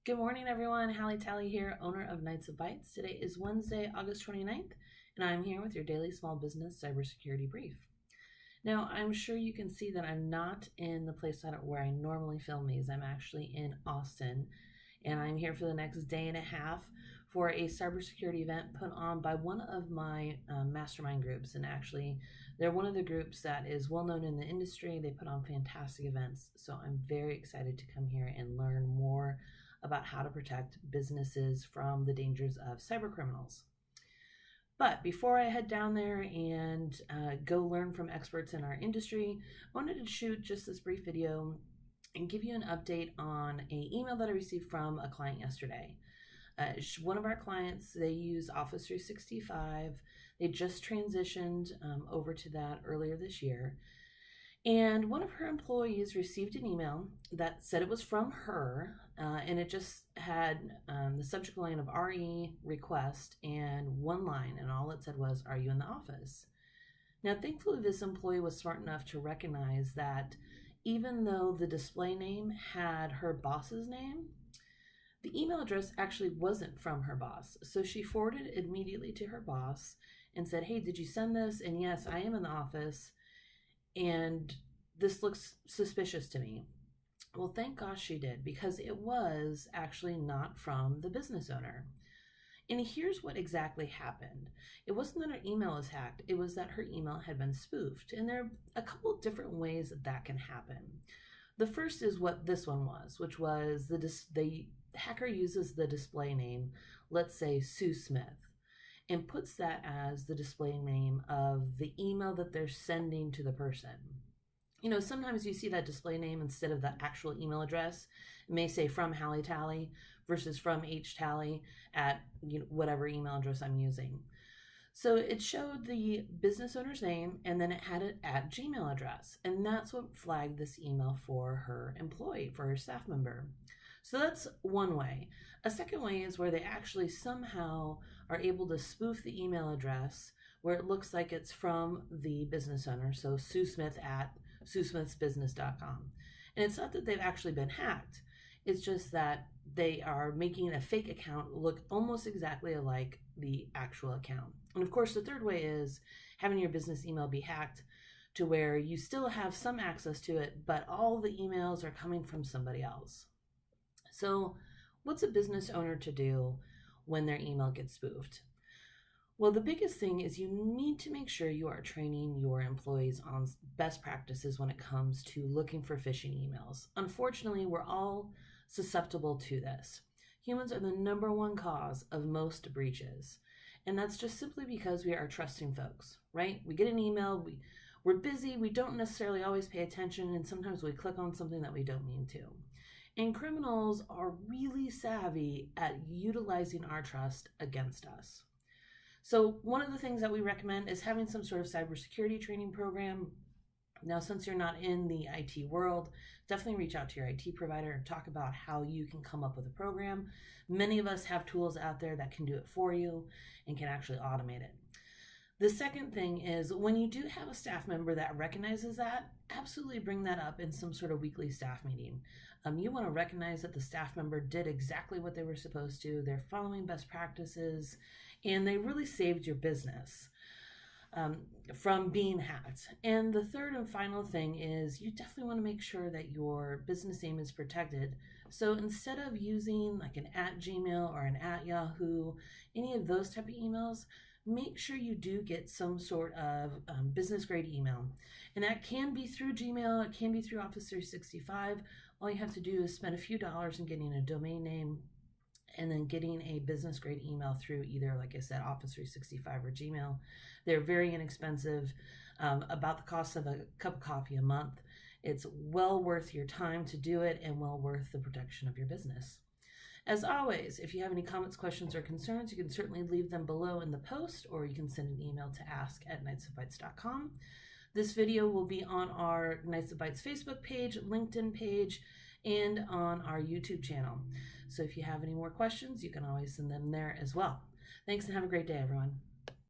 Good morning, everyone. Hallie Tally here, owner of Knights of Bytes. Today is Wednesday, August 29th, and I'm here with your daily small business cybersecurity brief. Now, I'm sure you can see that I'm not in the place where I normally film these. I'm actually in Austin, and I'm here for the next day and a half for a cybersecurity event put on by one of my mastermind groups. And actually, they're one of the groups that is well known in the industry. They put on fantastic events, so I'm very excited to come here and learn more about how to protect businesses from the dangers of cyber criminals. But before I head down there and go learn from experts in our industry, I wanted to shoot just this brief video and give you an update on an email that I received from a client yesterday. One of our clients, they use Office 365. They just transitioned over to that earlier this year. And one of her employees received an email that said it was from her, and it just had the subject line of ReRequest and one line, and all it said was, "Are you in the office?" Now, thankfully, this employee was smart enough to recognize that even though the display name had her boss's name, the email address actually wasn't from her boss. So she forwarded it immediately to her boss and said, "Hey, did you send this? And yes, I am in the office, and this looks suspicious to me." Well, thank gosh she did, because it was actually not from the business owner. And here's what exactly happened. It wasn't that her email was hacked, it was that her email had been spoofed. And there are a couple of different ways that can happen. The first is what this one was, which was the hacker uses the display name, let's say Sue Smith, and puts that as the display name of the email that they're sending to the person. You know, sometimes you see that display name instead of the actual email address. It may say from Hallie Tally versus from HTally at whatever email address I'm using. So it showed the business owner's name, and then it had it at Gmail address. And that's what flagged this email for her employee, for her staff member. So that's one way. A second way is where they actually somehow are able to spoof the email address where it looks like it's from the business owner. So Sue Smith at SueSmithsBusiness.com. And it's not that they've actually been hacked. It's just that they are making a fake account look almost exactly like the actual account. And of course, the third way is having your business email be hacked to where you still have some access to it, but all the emails are coming from somebody else. So what's a business owner to do when their email gets spoofed? Well, the biggest thing is you need to make sure you are training your employees on best practices when it comes to looking for phishing emails. Unfortunately, we're all susceptible to this. Humans are the number one cause of most breaches. And that's just simply because we are trusting folks, right? We get an email, we're busy, we don't necessarily always pay attention, and sometimes we click on something that we don't mean to. And criminals are really savvy at utilizing our trust against us. So one of the things that we recommend is having some sort of cybersecurity training program. Now, since you're not in the IT world, definitely reach out to your IT provider and talk about how you can come up with a program. Many of us have tools out there that can do it for you and can actually automate it. The second thing is when you do have a staff member that recognizes that, absolutely bring that up in some sort of weekly staff meeting. You want to recognize that the staff member did exactly what they were supposed to. They're following best practices, and they really saved your business from being hacked. And the third and final thing is you definitely want to make sure that your business name is protected. So instead of using like an @Gmail or an @Yahoo, any of those type of emails, make sure you do get some sort of business grade email. And that can be through Gmail, it can be through Office 365. All you have to do is spend a few dollars in getting a domain name and then getting a business grade email through either, like I said, Office 365 or Gmail. They're very inexpensive, about the cost of a cup of coffee a month. It's well worth your time to do it and well worth the protection of your business. As always, if you have any comments, questions, or concerns, you can certainly leave them below in the post, or you can send an email to ask@knightsofbytes.com. This video will be on our Knights of Bytes Facebook page, LinkedIn page, and on our YouTube channel. So if you have any more questions, you can always send them there as well. Thanks and have a great day, everyone.